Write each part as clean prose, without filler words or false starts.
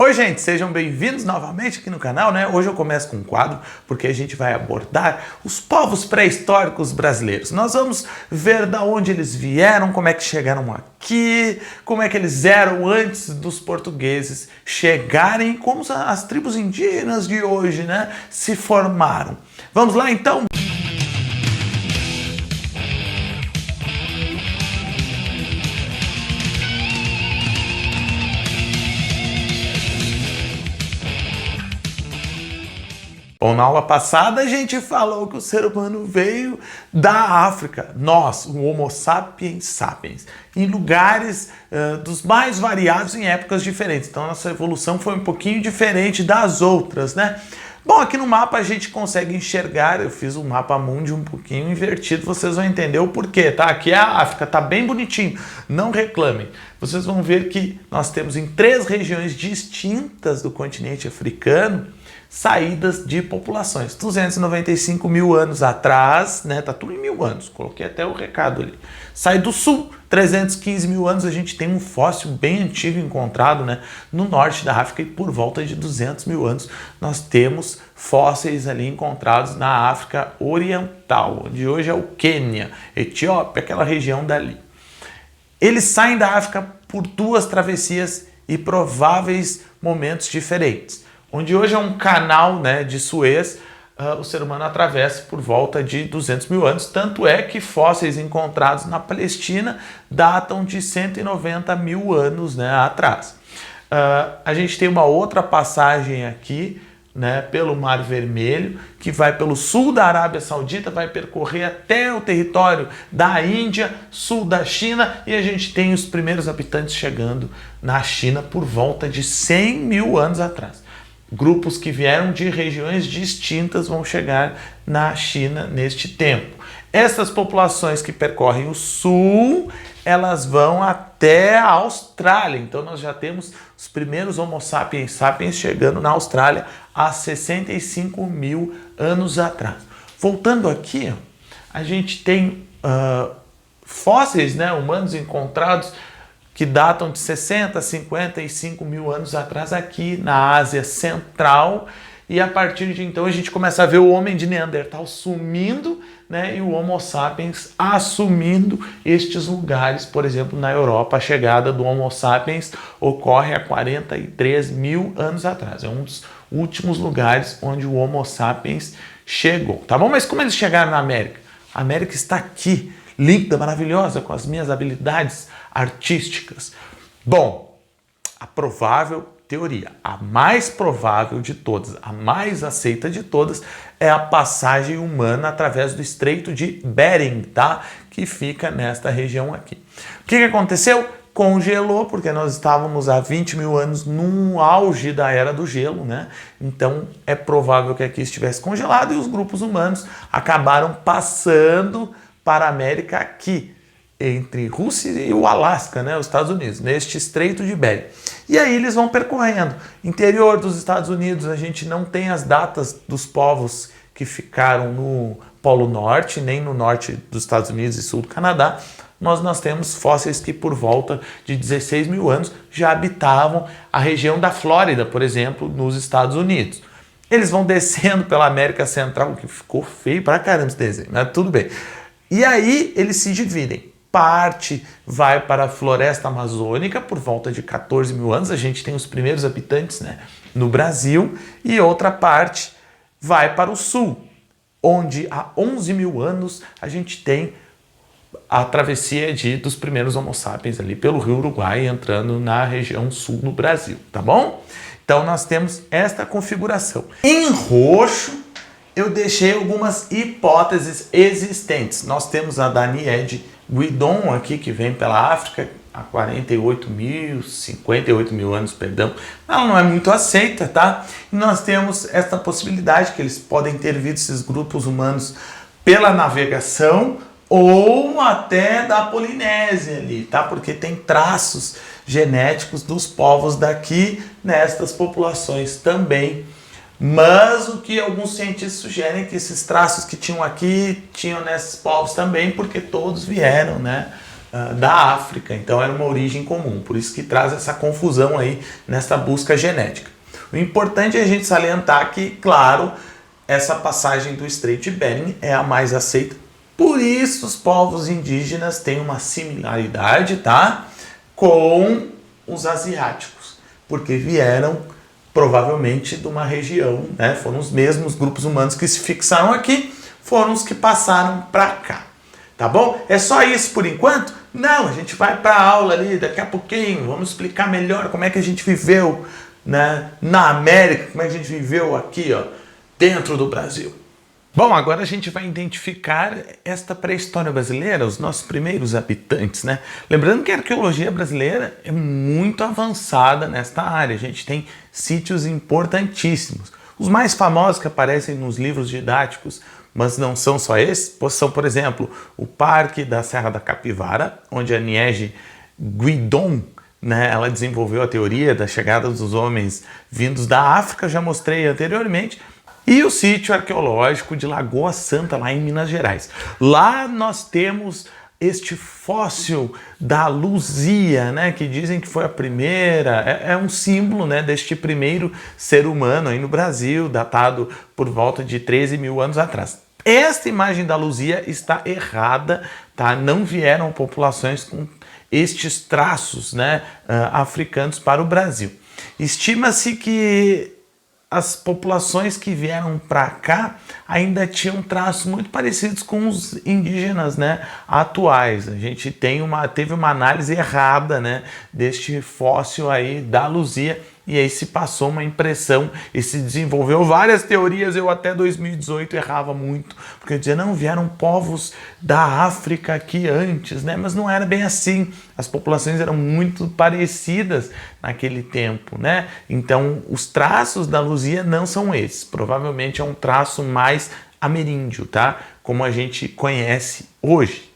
Oi gente, sejam bem-vindos novamente aqui no canal, né? Hoje eu começo com um quadro porque a gente vai abordar os povos pré-históricos brasileiros. Nós vamos ver da onde eles vieram, como é que chegaram aqui, como é que eles eram antes dos portugueses chegarem, como as tribos indígenas de hoje, né, se formaram. Vamos lá então? Bom, na aula passada a gente falou que o ser humano veio da África, nós, o Homo sapiens sapiens, em lugares dos mais variados em épocas diferentes. Então nossa evolução foi um pouquinho diferente das outras, né? Bom, aqui no mapa a gente consegue enxergar, eu fiz um mapa mundi um pouquinho invertido, vocês vão entender o porquê, tá? Aqui é a África, tá bem bonitinho, não reclamem. Vocês vão ver que nós temos em 3 regiões distintas do continente africano, saídas de populações. 295 mil anos atrás, né? Tá tudo em 1000 anos, coloquei até o recado ali. Sai do sul, 315 mil anos, a gente tem um fóssil bem antigo encontrado, né, no norte da África, e por volta de 200 mil anos nós temos fósseis ali encontrados na África Oriental, onde hoje é o Quênia, Etiópia, aquela região dali. Eles saem da África por 2 travessias e prováveis momentos diferentes. Onde hoje é um canal, né, de Suez, o ser humano atravessa por volta de 200 mil anos, tanto é que fósseis encontrados na Palestina datam de 190 mil anos, né, atrás. A gente tem uma outra passagem aqui, né, pelo Mar Vermelho, que vai pelo sul da Arábia Saudita, vai percorrer até o território da Índia, sul da China, e a gente tem os primeiros habitantes chegando na China por volta de 100 mil anos atrás. Grupos que vieram de regiões distintas vão chegar na China neste tempo. Essas populações que percorrem o sul, elas vão até a Austrália. Então nós já temos os primeiros Homo sapiens sapiens chegando na Austrália há 65 mil anos atrás. Voltando aqui, a gente tem fósseis, né, humanos encontrados que datam de 60 a 55 mil anos atrás aqui na Ásia Central, e a partir de então a gente começa a ver o homem de Neandertal sumindo, né, e o Homo sapiens assumindo estes lugares. Por exemplo, na Europa, a chegada do Homo sapiens ocorre há 43 mil anos atrás. É um dos últimos lugares onde o Homo sapiens chegou, tá bom? Mas como eles chegaram na América? A América está aqui, linda, maravilhosa, com as minhas habilidades artísticas. Bom, a provável teoria, a mais provável de todas, a mais aceita de todas, é a passagem humana através do Estreito de Bering, tá? Que fica nesta região aqui. O que aconteceu? Congelou, porque nós estávamos há 20 mil anos no auge da Era do Gelo, né? Então é provável que aqui estivesse congelado e os grupos humanos acabaram passando para a América aqui, entre Rússia e o Alasca, né, os Estados Unidos, neste Estreito de Bering. E aí eles vão percorrendo. Interior dos Estados Unidos, a gente não tem as datas dos povos que ficaram no Polo Norte, nem no norte dos Estados Unidos e sul do Canadá. Nós temos fósseis que por volta de 16 mil anos já habitavam a região da Flórida, por exemplo, nos Estados Unidos. Eles vão descendo pela América Central, que ficou feio pra caramba esse desenho, mas tudo bem. E aí eles se dividem. Parte vai para a floresta amazônica por volta de 14 mil anos, a gente tem os primeiros habitantes, né, no Brasil, e outra parte vai para o sul, onde há 11 mil anos a gente tem a travessia dos primeiros Homo sapiens ali pelo Rio Uruguai, entrando na região sul do Brasil, tá bom? Então nós temos esta configuração. Em roxo, eu deixei algumas hipóteses existentes. Nós temos a Danielle Guidon aqui, que vem pela África há 58 mil anos, perdão. Ela não é muito aceita, tá? E nós temos esta possibilidade que eles podem ter vindo, esses grupos humanos, pela navegação ou até da Polinésia ali, tá? Porque tem traços genéticos dos povos daqui nestas populações também. Mas o que alguns cientistas sugerem é que esses traços que tinham aqui, tinham nesses povos também, porque todos vieram, né, da África, então era uma origem comum, por isso que traz essa confusão aí nessa busca genética. O importante é a gente salientar que, claro, essa passagem do Estreito de Bering é a mais aceita, por isso os povos indígenas têm uma similaridade, tá, com os asiáticos, porque vieram provavelmente de uma região, né, foram os mesmos grupos humanos que se fixaram aqui, foram os que passaram para cá. Tá bom? É só isso por enquanto? Não, a gente vai para a aula ali daqui a pouquinho, vamos explicar melhor como é que a gente viveu, né, na América, como é que a gente viveu aqui, ó, dentro do Brasil. Bom, agora a gente vai identificar esta pré-história brasileira, os nossos primeiros habitantes, né? Lembrando que a arqueologia brasileira é muito avançada nesta área, a gente tem sítios importantíssimos. Os mais famosos que aparecem nos livros didáticos, mas não são só esses, são, por exemplo, o Parque da Serra da Capivara, onde a Niege Guidon, né, ela desenvolveu a teoria da chegada dos homens vindos da África, já mostrei anteriormente, e o sítio arqueológico de Lagoa Santa, lá em Minas Gerais. Lá nós temos este fóssil da Luzia, né, que dizem que foi a primeira, é um símbolo, né, deste primeiro ser humano aí no Brasil, datado por volta de 13 mil anos atrás. Esta imagem da Luzia está errada, tá? Não vieram populações com estes traços, né, africanos para o Brasil. Estima-se que as populações que vieram para cá ainda tinham traços muito parecidos com os indígenas, né, atuais. A gente teve uma análise errada, né, deste fóssil aí da Luzia, e aí se passou uma impressão e se desenvolveu várias teorias. Eu até 2018 errava muito, porque eu dizia, não, vieram povos da África aqui antes, né? Mas não era bem assim. As populações eram muito parecidas naquele tempo, né? Então, os traços da Luzia não são esses. Provavelmente é um traço mais ameríndio, tá? Como a gente conhece hoje.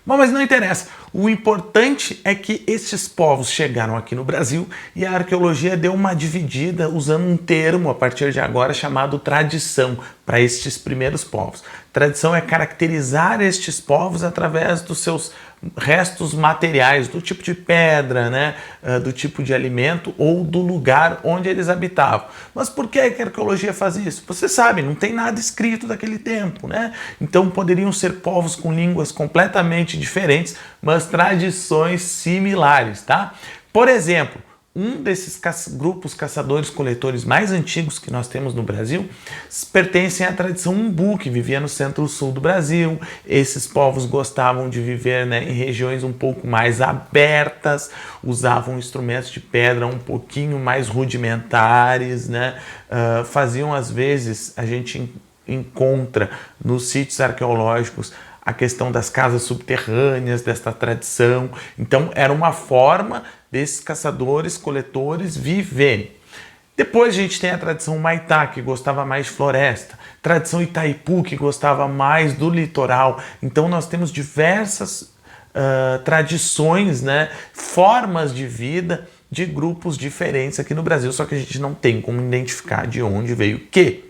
Bom, mas não interessa. O importante é que estes povos chegaram aqui no Brasil e a arqueologia deu uma dividida usando um termo, a partir de agora, chamado tradição, para estes primeiros povos. Tradição é caracterizar estes povos através dos seus restos materiais, do tipo de pedra, né, do tipo de alimento ou do lugar onde eles habitavam. Mas por que a arqueologia faz isso? Você sabe, não tem nada escrito daquele tempo, né? Então poderiam ser povos com línguas completamente diferentes, mas tradições similares, tá? Por exemplo, um desses grupos caçadores-coletores mais antigos que nós temos no Brasil pertencem à tradição Umbu, que vivia no centro-sul do Brasil. Esses povos gostavam de viver, né, em regiões um pouco mais abertas, usavam instrumentos de pedra um pouquinho mais rudimentares, né? Faziam, às vezes, a gente encontra nos sítios arqueológicos a questão das casas subterrâneas, desta tradição. Então, era uma forma desses caçadores-coletores viverem. Depois a gente tem a tradição Humaitá, que gostava mais de floresta. Tradição Itaipu, que gostava mais do litoral. Então, nós temos diversas tradições, né, formas de vida de grupos diferentes aqui no Brasil, só que a gente não tem como identificar de onde veio o quê.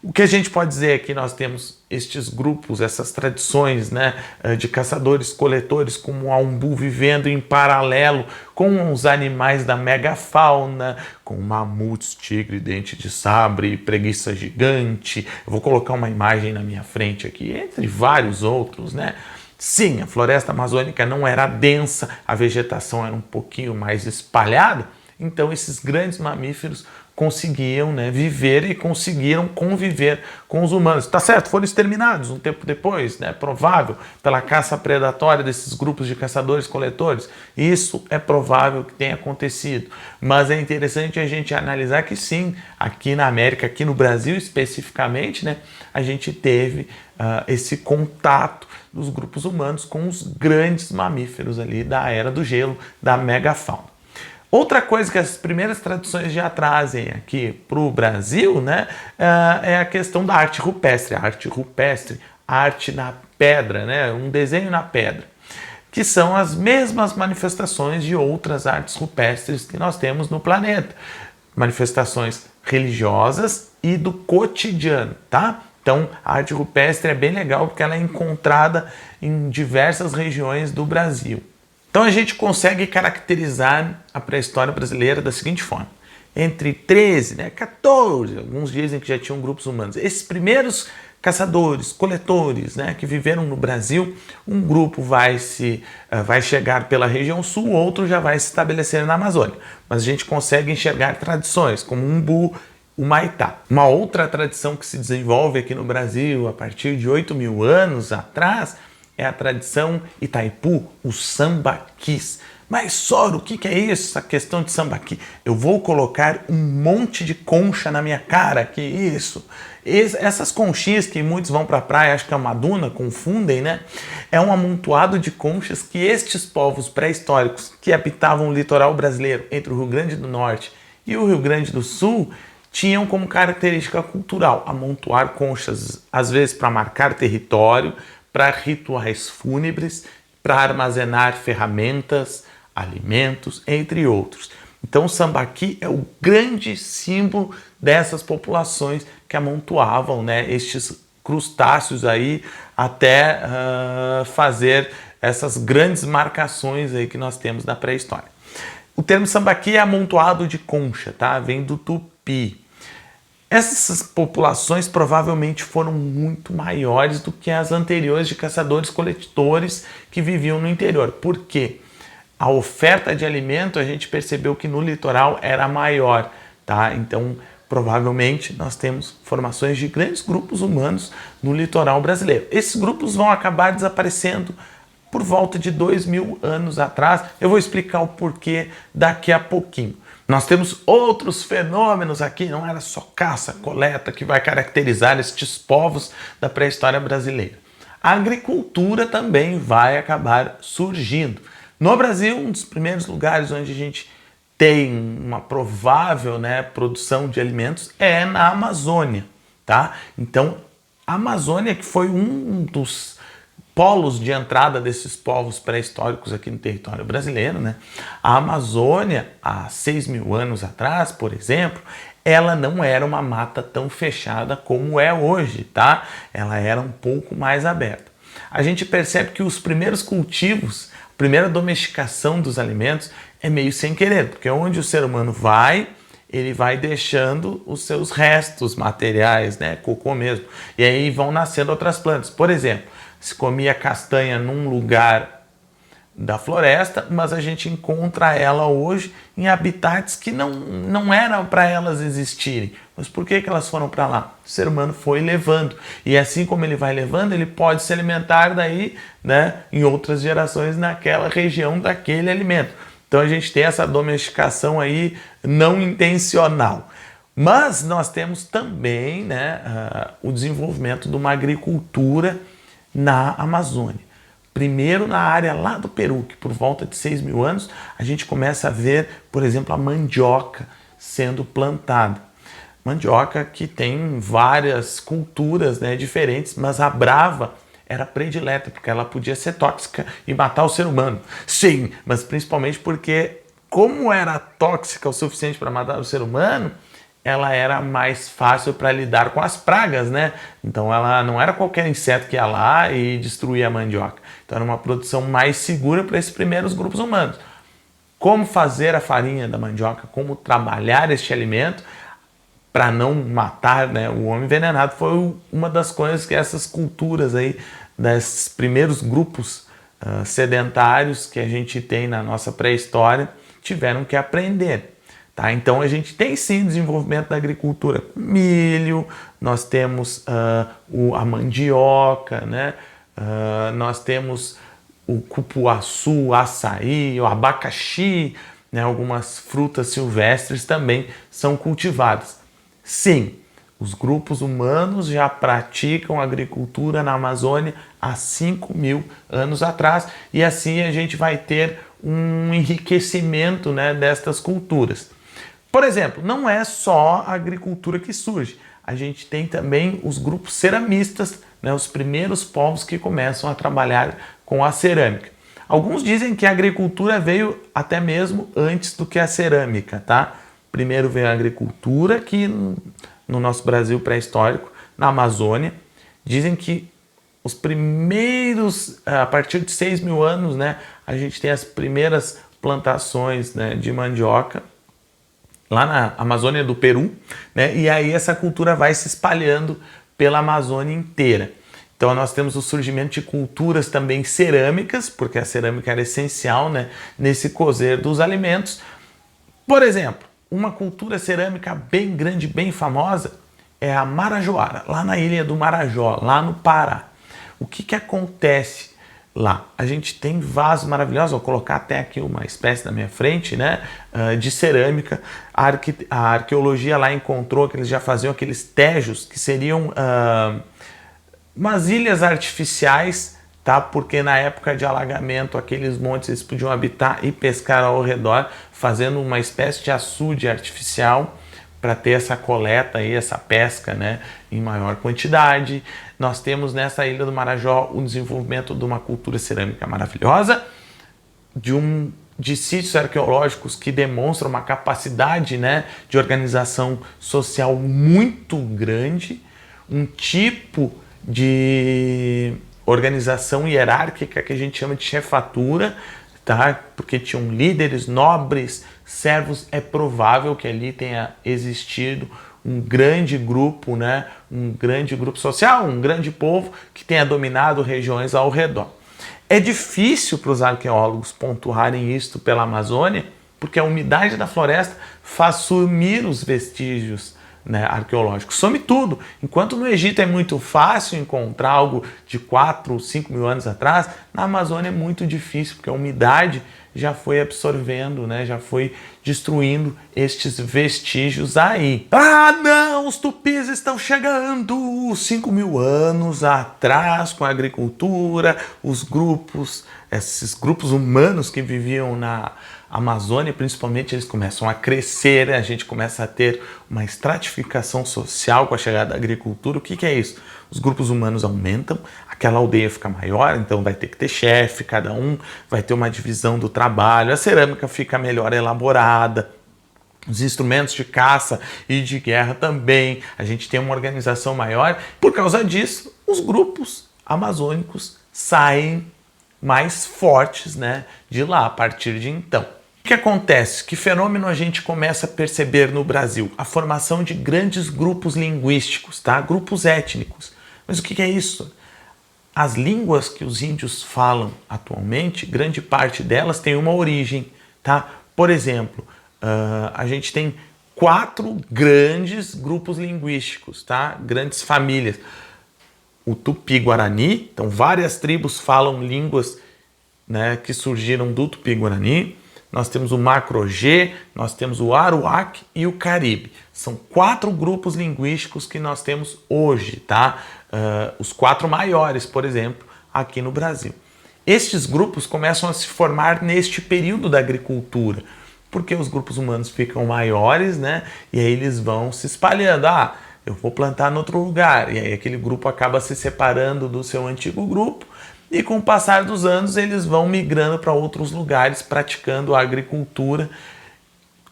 O que a gente pode dizer é que nós temos estes grupos, essas tradições, né, de caçadores-coletores como a Umbu vivendo em paralelo com os animais da megafauna, com mamutes, tigre, dente de sabre, preguiça gigante. Eu vou colocar uma imagem na minha frente aqui, entre vários outros, né? Sim, a floresta amazônica não era densa, a vegetação era um pouquinho mais espalhada, então esses grandes mamíferos conseguiam, né, viver e conseguiram conviver com os humanos. Tá certo, foram exterminados um tempo depois, né, provável, pela caça predatória desses grupos de caçadores-coletores. Isso é provável que tenha acontecido, mas é interessante a gente analisar que sim, aqui na América, aqui no Brasil especificamente, né, a gente teve esse contato dos grupos humanos com os grandes mamíferos ali da Era do Gelo, da megafauna. Outra coisa que as primeiras tradições já trazem aqui para o Brasil, né, é a questão da arte rupestre. A arte rupestre, a arte na pedra, né, um desenho na pedra, que são as mesmas manifestações de outras artes rupestres que nós temos no planeta. Manifestações religiosas e do cotidiano, tá? Então, a arte rupestre é bem legal porque ela é encontrada em diversas regiões do Brasil. Então a gente consegue caracterizar a pré-história brasileira da seguinte forma. Entre 13, 14, alguns dizem que já tinham grupos humanos. Esses primeiros caçadores, coletores, que viveram no Brasil, um grupo vai chegar pela região sul, outro já vai se estabelecer na Amazônia. Mas a gente consegue enxergar tradições, como o Umbu, o Maitá. Uma outra tradição que se desenvolve aqui no Brasil a partir de 8.000 anos atrás é a tradição Itaipu, o sambaquis. Mas, Soro, o que é isso, essa questão de sambaqui? Eu vou colocar um monte de concha na minha cara, que isso? Essas conchinhas que muitos vão para a praia, acho que é uma duna, confundem, É um amontoado de conchas que estes povos pré-históricos que habitavam o litoral brasileiro entre o Rio Grande do Norte e o Rio Grande do Sul tinham como característica cultural amontoar conchas, às vezes para marcar território, para rituais fúnebres, para armazenar ferramentas, alimentos, entre outros. Então o sambaqui é o grande símbolo dessas populações que amontoavam estes crustáceos aí até fazer essas grandes marcações aí que nós temos na pré-história. O termo sambaqui é amontoado de concha, tá? Vem do tupi. Essas populações provavelmente foram muito maiores do que as anteriores de caçadores-coletores que viviam no interior. Por quê? A oferta de alimento a gente percebeu que no litoral era maior, tá? Então, provavelmente nós temos formações de grandes grupos humanos no litoral brasileiro. Esses grupos vão acabar desaparecendo por volta de 2.000 anos atrás. Eu vou explicar o porquê daqui a pouquinho. Nós temos outros fenômenos aqui, não era só caça, coleta que vai caracterizar estes povos da pré-história brasileira. A agricultura também vai acabar surgindo. No Brasil, um dos primeiros lugares onde a gente tem uma provável produção de alimentos é na Amazônia, tá? Então, a Amazônia, que foi um dos polos de entrada desses povos pré-históricos aqui no território brasileiro, A Amazônia, há 6.000 anos atrás, por exemplo, ela não era uma mata tão fechada como é hoje, tá? Ela era um pouco mais aberta. A gente percebe que os primeiros cultivos, a primeira domesticação dos alimentos é meio sem querer, porque onde o ser humano vai, ele vai deixando os seus restos materiais, cocô mesmo, e aí vão nascendo outras plantas. Por exemplo, se comia castanha num lugar da floresta, mas a gente encontra ela hoje em habitats que não eram para elas existirem. Mas por que elas foram para lá? O ser humano foi levando. E assim como ele vai levando, ele pode se alimentar daí, em outras gerações naquela região daquele alimento. Então a gente tem essa domesticação aí não intencional. Mas nós temos também o desenvolvimento de uma agricultura na Amazônia. Primeiro na área lá do Peru, que por volta de 6.000 anos, a gente começa a ver, por exemplo, a mandioca sendo plantada. Mandioca que tem várias culturas diferentes, mas a brava era predileta, porque ela podia ser tóxica e matar o ser humano. Sim, mas principalmente porque, como era tóxica o suficiente para matar o ser humano, ela era mais fácil para lidar com as pragas, Então ela não era qualquer inseto que ia lá e destruía a mandioca. Então era uma produção mais segura para esses primeiros grupos humanos. Como fazer a farinha da mandioca, como trabalhar este alimento para não matar o homem envenenado, foi uma das coisas que essas culturas aí, desses primeiros grupos sedentários que a gente tem na nossa pré-história, tiveram que aprender. Tá? Então a gente tem sim desenvolvimento da agricultura com milho, nós temos a mandioca, nós temos o cupuaçu, o açaí, o abacaxi, algumas frutas silvestres também são cultivadas. Sim, os grupos humanos já praticam agricultura na Amazônia há 5.000 anos atrás e assim a gente vai ter um enriquecimento destas culturas. Por exemplo, não é só a agricultura que surge, a gente tem também os grupos ceramistas, os primeiros povos que começam a trabalhar com a cerâmica. Alguns dizem que a agricultura veio até mesmo antes do que a cerâmica, tá? Primeiro veio a agricultura, que no nosso Brasil pré-histórico, na Amazônia, dizem que os primeiros, a partir de 6.000 anos, a gente tem as primeiras plantações, né, de mandioca lá na Amazônia do Peru, né? E aí essa cultura vai se espalhando pela Amazônia inteira. Então nós temos o surgimento de culturas também cerâmicas, porque a cerâmica era essencial, né, nesse cozer dos alimentos. Por exemplo, uma cultura cerâmica bem grande, bem famosa, é a Marajoara, lá na ilha do Marajó, lá no Pará. O que acontece lá? A gente tem vasos maravilhosos, vou colocar até aqui uma espécie na minha frente, né, de cerâmica. A arqueologia lá encontrou que eles já faziam aqueles tejos, que seriam umas ilhas artificiais, tá? Porque na época de alagamento aqueles montes eles podiam habitar e pescar ao redor, fazendo uma espécie de açude artificial para ter essa coleta e essa pesca, né, em maior quantidade. Nós temos nessa ilha do Marajó o desenvolvimento de uma cultura cerâmica maravilhosa, de sítios arqueológicos que demonstram uma capacidade, né, de organização social muito grande, um tipo de organização hierárquica que a gente chama de chefatura, tá? Porque tinham líderes, nobres, servos. É provável que ali tenha existido um grande grupo, né? Um grande grupo social, um grande povo que tenha dominado regiões ao redor. É difícil para os arqueólogos pontuarem isto pela Amazônia, porque a umidade da floresta faz sumir os vestígios, né, arqueológicos. Some tudo. Enquanto no Egito é muito fácil encontrar algo de 4 ou 5 mil anos atrás, na Amazônia é muito difícil, porque a umidade já foi absorvendo, né, já foi destruindo estes vestígios aí. Ah, não! Os tupis estão chegando! 5 mil anos atrás, com a agricultura, os grupos, esses grupos humanos que viviam na Amazônia, principalmente, eles começam a crescer, a gente começa a ter uma estratificação social com a chegada da agricultura. O que é isso? Os grupos humanos aumentam, aquela aldeia fica maior, então vai ter que ter chefe, cada um vai ter uma divisão do trabalho, a cerâmica fica melhor elaborada, os instrumentos de caça e de guerra também, a gente tem uma organização maior. Por causa disso, os grupos amazônicos saem mais fortes, né, de lá a partir de então. O que acontece? Que fenômeno a gente começa a perceber no Brasil? A formação de grandes grupos linguísticos, tá? Grupos étnicos. Mas o que é isso? As línguas que os índios falam atualmente, grande parte delas tem uma origem, tá? Por exemplo, a gente tem 4 grandes grupos linguísticos, tá? Grandes famílias. O Tupi-Guarani, então várias tribos falam línguas, né, que surgiram do Tupi-Guarani. Nós temos o Macro-G, nós temos o Aruac e o Caribe. São 4 grupos linguísticos que nós temos hoje, tá? Os 4 maiores, por exemplo, aqui no Brasil. Estes grupos começam a se formar neste período da agricultura, porque os grupos humanos ficam maiores, né? E aí eles vão se espalhando. Ah, eu vou plantar em outro lugar. E aí aquele grupo acaba se separando do seu antigo grupo. E com o passar dos anos, eles vão migrando para outros lugares, praticando a agricultura,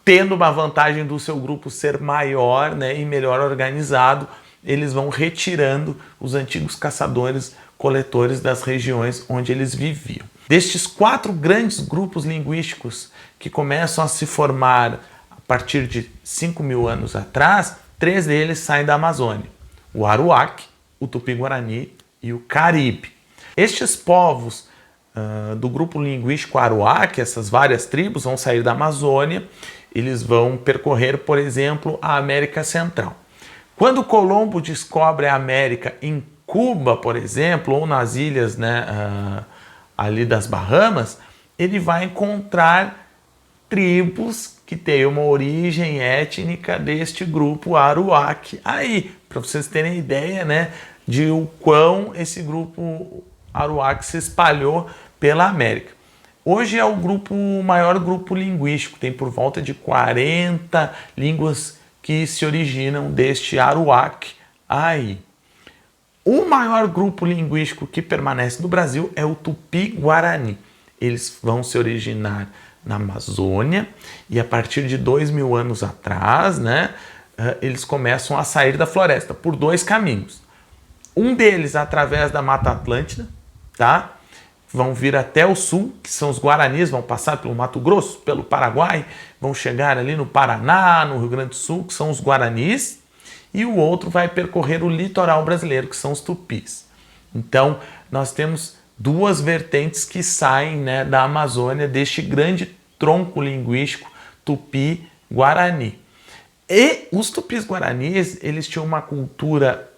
tendo uma vantagem do seu grupo ser maior, né, e melhor organizado. Eles vão retirando os antigos caçadores-coletores das regiões onde eles viviam. Destes 4 grandes grupos linguísticos que começam a se formar a partir de 5 mil anos atrás, 3 deles saem da Amazônia: o Aruac, o Tupi-Guarani e o Caribe. Estes povos do grupo linguístico Aruac, essas várias tribos, vão sair da Amazônia, eles vão percorrer, por exemplo, a América Central. Quando Colombo descobre a América em Cuba, por exemplo, ou nas ilhas, né, ali das Bahamas, ele vai encontrar tribos que têm uma origem étnica deste grupo Aruac. Aí, para vocês terem ideia, né, de o quão esse grupo Aruac se espalhou pela América. Hoje é o maior grupo linguístico, tem por volta de 40 línguas que se originam deste Aruac aí. O maior grupo linguístico que permanece no Brasil é o Tupi-Guarani. Eles vão se originar na Amazônia e a partir de 2 mil anos atrás, né, eles começam a sair da floresta por 2 caminhos. Um deles através da Mata Atlântida, tá? vão vir até o sul, que são os Guaranis, vão passar pelo Mato Grosso, pelo Paraguai, vão chegar ali no Paraná, no Rio Grande do Sul, que são os Guaranis, e o outro vai percorrer o litoral brasileiro, que são os Tupis. Então, nós temos duas vertentes que saem, né, da Amazônia, deste grande tronco linguístico Tupi-Guarani. E os Tupis-Guaranis, eles tinham uma cultura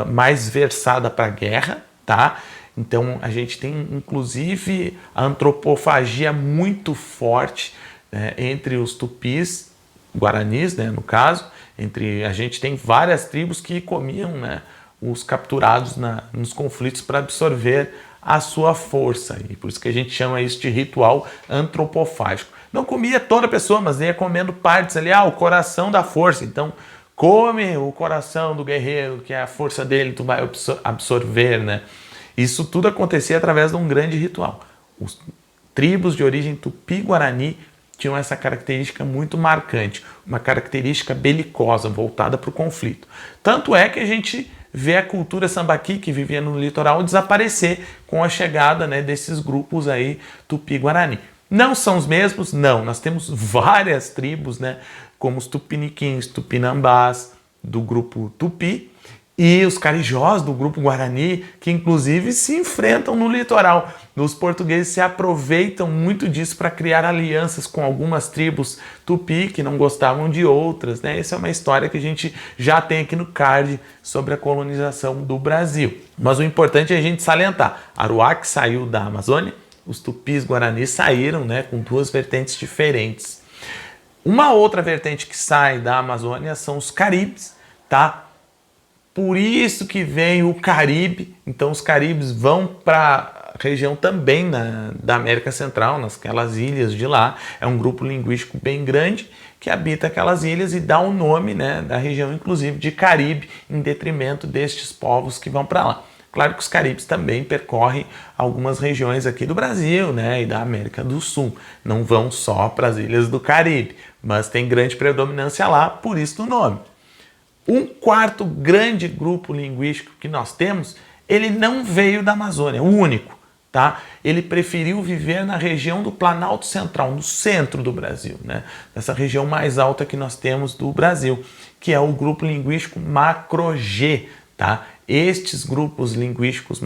mais versada para a guerra, tá? Então a gente tem inclusive a antropofagia muito forte, né, entre os Tupis, Guaranis, né, no caso, a gente tem várias tribos que comiam, né, os capturados nos conflitos para absorver a sua força, e por isso que a gente chama isso de ritual antropofágico. Não comia toda a pessoa, mas ia comendo partes ali, o coração da força, então come o coração do guerreiro, que é a força dele, tu vai absorver, né? Isso tudo acontecia através de um grande ritual. Os tribos de origem tupi-guarani tinham essa característica muito marcante, uma característica belicosa, voltada para o conflito. Tanto é que a gente vê a cultura sambaqui, que vivia no litoral, desaparecer com a chegada, né, desses grupos aí tupi-guarani. Não são os mesmos? Não. Nós temos várias tribos, né, como os tupiniquins, tupinambás, do grupo Tupi, e os carijós do grupo Guarani, que inclusive se enfrentam no litoral. Os portugueses se aproveitam muito disso para criar alianças com algumas tribos Tupi que não gostavam de outras, né? Essa é uma história que a gente já tem aqui no card sobre a colonização do Brasil. Mas o importante é a gente salientar: Aruac saiu da Amazônia, os Tupis Guarani saíram, né, com duas vertentes diferentes. Uma outra vertente que sai da Amazônia são os Caribes, tá? Por isso que vem o Caribe. Então os Caribes vão para a região também da América Central, nasquelas ilhas de lá. É um grupo linguístico bem grande que habita aquelas ilhas e dá o nome, né, da região, inclusive, de Caribe, em detrimento destes povos que vão para lá. Claro que os Caribes também percorrem algumas regiões aqui do Brasil, né, e da América do Sul. Não vão só para as ilhas do Caribe, mas tem grande predominância lá, por isso o nome. Um quarto grande grupo linguístico que nós temos, ele não veio da Amazônia, o único, tá? Ele preferiu viver na região do Planalto Central, no centro do Brasil, né? Nessa região mais alta que nós temos do Brasil, que é o grupo linguístico Macro-G, tá? Estes grupos linguísticos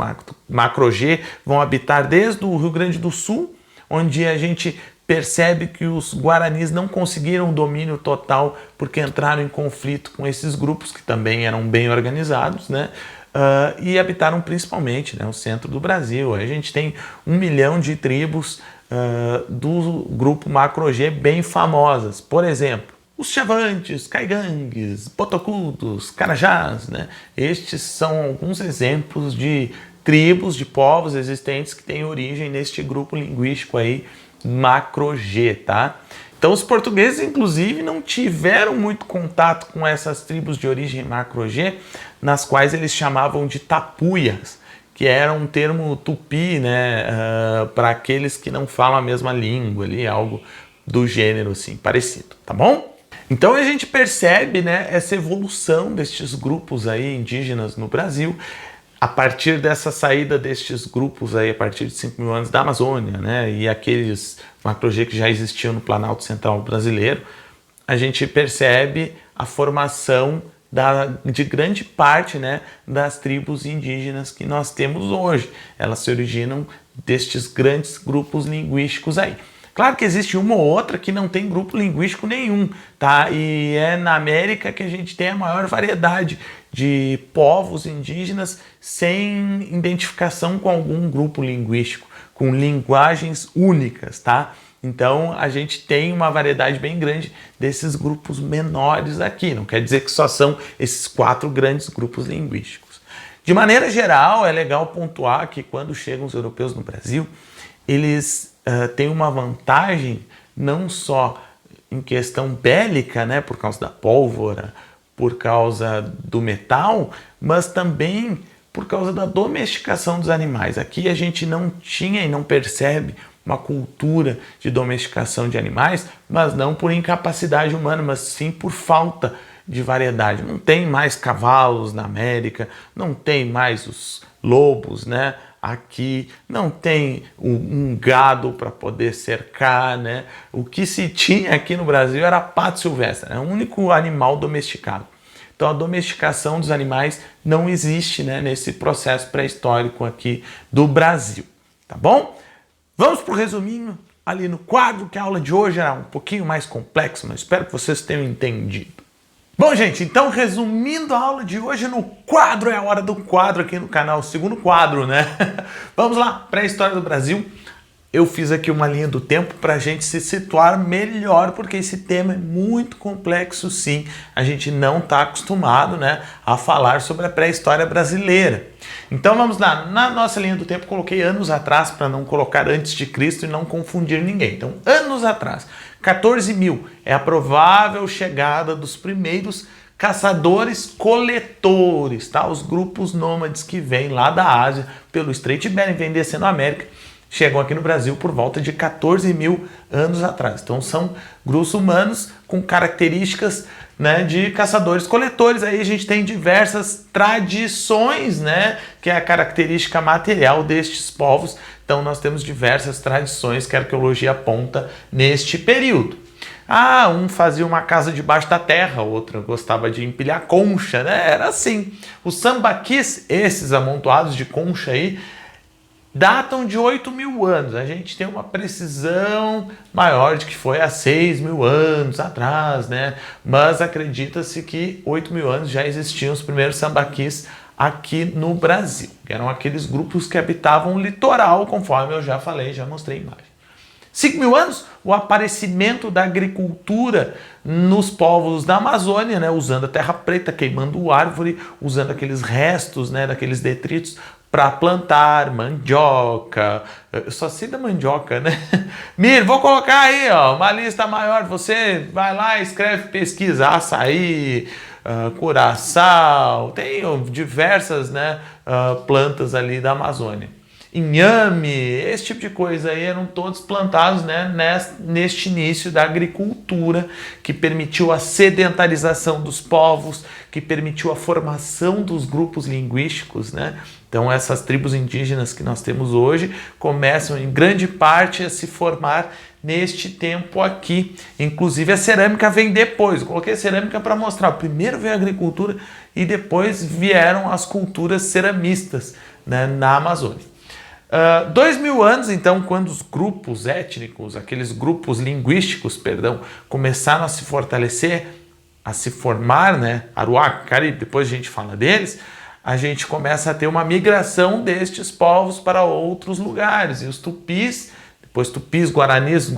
Macro-G vão habitar desde o Rio Grande do Sul, onde a gente percebe que os Guaranis não conseguiram o domínio total porque entraram em conflito com esses grupos que também eram bem organizados, né? E habitaram principalmente, né, o centro do Brasil. A gente tem 1 milhão de tribos do grupo Macro-G bem famosas. Por exemplo, os Chavantes, Caigangues, Botocudos, Carajás, né? Estes são alguns exemplos de tribos, de povos existentes que têm origem neste grupo linguístico aí, Macro-G, tá? Então os portugueses, inclusive, não tiveram muito contato com essas tribos de origem Macro-G, nas quais eles chamavam de tapuias, que era um termo tupi, né, para aqueles que não falam a mesma língua, ali, algo do gênero assim, parecido, tá bom? Então a gente percebe, né, essa evolução destes grupos aí indígenas no Brasil, a partir dessa saída destes grupos aí, a partir de 5 mil anos da Amazônia, né, e aqueles Macro-G que já existiam no Planalto Central brasileiro, a gente percebe a formação de grande parte, né, das tribos indígenas que nós temos hoje. Elas se originam destes grandes grupos linguísticos aí. Claro que existe uma ou outra que não tem grupo linguístico nenhum, tá? E é na América que a gente tem a maior variedade de povos indígenas sem identificação com algum grupo linguístico, com linguagens únicas, tá? Então a gente tem uma variedade bem grande desses grupos menores aqui. Não quer dizer que só são esses 4 grandes grupos linguísticos. De maneira geral, é legal pontuar que quando chegam os europeus no Brasil, eles têm uma vantagem não só em questão bélica, né, por causa da pólvora, por causa do metal, mas também por causa da domesticação dos animais. Aqui a gente não tinha e não percebe uma cultura de domesticação de animais, mas não por incapacidade humana, mas sim por falta de variedade. Não tem mais cavalos na América, não tem mais os lobos, né? aqui, não tem um gado para poder cercar, né? O que se tinha aqui no Brasil era pato silvestre, é o único animal domesticado. Então a domesticação dos animais não existe, né, nesse processo pré-histórico aqui do Brasil, tá bom? Vamos para o resuminho ali no quadro, que a aula de hoje era um pouquinho mais complexa, mas espero que vocês tenham entendido. Bom, gente, então resumindo a aula de hoje no quadro, é a hora do quadro aqui no canal, o segundo quadro, né? Vamos lá, pré-história do Brasil. Eu fiz aqui uma linha do tempo para a gente se situar melhor, porque esse tema é muito complexo, sim. A gente não está acostumado, né, a falar sobre a pré-história brasileira. Então vamos lá, na nossa linha do tempo coloquei anos atrás para não colocar antes de Cristo e não confundir ninguém. Então, anos atrás, 14.000 é a provável chegada dos primeiros caçadores-coletores, tá? Os grupos nômades que vêm lá da Ásia pelo Estreito de Bering, vêm descendo a América, chegam aqui no Brasil por volta de 14.000 anos atrás. Então são grupos humanos com características, né, de caçadores-coletores. Aí a gente tem diversas tradições, né, que é a característica material destes povos. Então nós temos diversas tradições que a arqueologia aponta neste período. Ah, um fazia uma casa debaixo da terra, outro gostava de empilhar concha, né? Era assim. Os sambaquis, esses amontoados de concha aí, datam de 8.000 anos. A gente tem uma precisão maior de que foi há 6.000 anos atrás, né? Mas acredita-se que 8.000 anos já existiam os primeiros sambaquis aqui no Brasil, que eram aqueles grupos que habitavam o litoral, conforme eu já falei, já mostrei imagem. 5.000 anos, o aparecimento da agricultura nos povos da Amazônia, né? Usando a terra preta, queimando árvore, usando aqueles restos, né, daqueles detritos para plantar mandioca. Eu só sei da mandioca, né? Mir, vou colocar aí, ó, uma lista maior. Você vai lá, escreve, pesquisa, açaí, curaçao, tem diversas, né, plantas ali da Amazônia. Inhame, esse tipo de coisa aí eram todos plantados, né, neste início da agricultura, que permitiu a sedentarização dos povos, que permitiu a formação dos grupos linguísticos, né? Então essas tribos indígenas que nós temos hoje começam em grande parte a se formar neste tempo aqui. Inclusive a cerâmica vem depois. Eu coloquei a cerâmica para mostrar. Primeiro veio a agricultura e depois vieram as culturas ceramistas, né, na Amazônia. 2.000 anos, então, quando os grupos étnicos, aqueles grupos linguísticos, perdão, começaram a se fortalecer, a se formar, né, Aruac, Caribe, depois a gente fala deles, a gente começa a ter uma migração destes povos para outros lugares. E os tupis, depois tupis, guaranis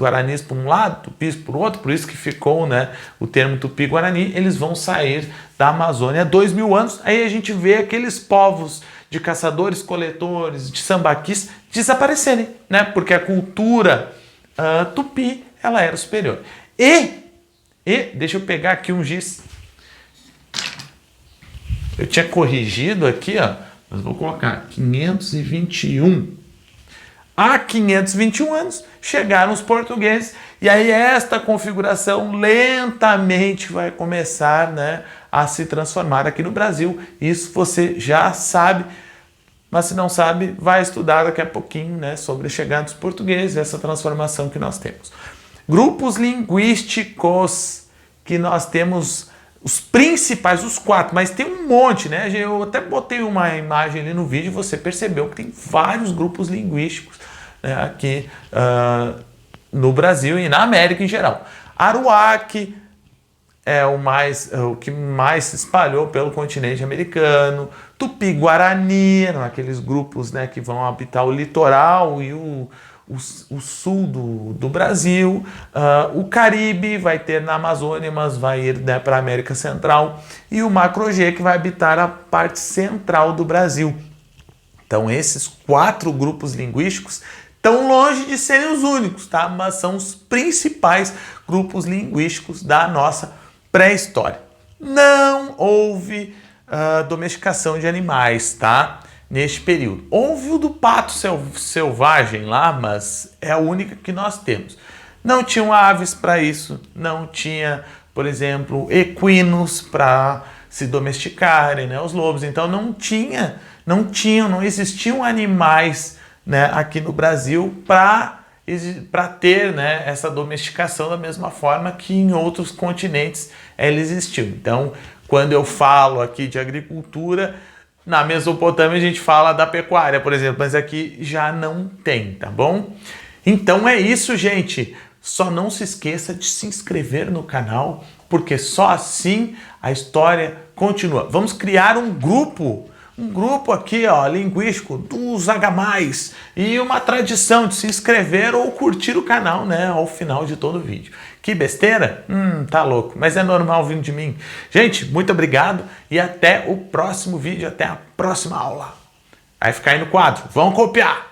por um lado, tupis por outro, por isso que ficou, né, o termo tupi-guarani, eles vão sair da Amazônia há 2.000 anos. Aí a gente vê aqueles povos de caçadores, coletores, de sambaquis desaparecerem, né? Porque a cultura tupi, ela era superior. E deixa eu pegar aqui um giz. Eu tinha corrigido aqui, ó, mas vou colocar 521. Há 521 anos chegaram os portugueses e aí esta configuração lentamente vai começar, né, a se transformar aqui no Brasil. Isso você já sabe, mas se não sabe, vai estudar daqui a pouquinho, né, sobre a chegada dos portugueses, essa transformação que nós temos. Grupos linguísticos que nós temos, os principais, os 4, mas tem um monte, né? Eu até botei uma imagem ali no vídeo e você percebeu que tem vários grupos linguísticos, né, aqui no Brasil e na América em geral. Aruac é o que mais se espalhou pelo continente americano. Tupi-Guarani eram aqueles grupos, né, que vão habitar o litoral e o sul do Brasil. O Caribe vai ter na Amazônia, mas vai ir, né, para a América Central. E o Macro-G, que vai habitar a parte central do Brasil. Então esses 4 grupos linguísticos estão longe de serem os únicos, tá? Mas são os principais grupos linguísticos da nossa pré-história. Não houve domesticação de animais, tá? Neste período. Houve o do pato selvagem lá, mas é a única que nós temos. Não tinham aves para isso, não tinha, por exemplo, equinos para se domesticarem, né, os lobos. Então não tinha não existiam animais, né, aqui no Brasil para ter, né, essa domesticação da mesma forma que em outros continentes ela existiu. Então, quando eu falo aqui de agricultura, na Mesopotâmia a gente fala da pecuária, por exemplo, mas aqui já não tem, tá bom? Então é isso, gente. Só não se esqueça de se inscrever no canal, porque só assim a história continua. Vamos criar um grupo aqui, ó, linguístico dos H+, e uma tradição de se inscrever ou curtir o canal, né, ao final de todo o vídeo. Que besteira? Tá louco, mas é normal vindo de mim. Gente, muito obrigado e até o próximo vídeo, até a próxima aula. Vai ficar aí no quadro, vão copiar!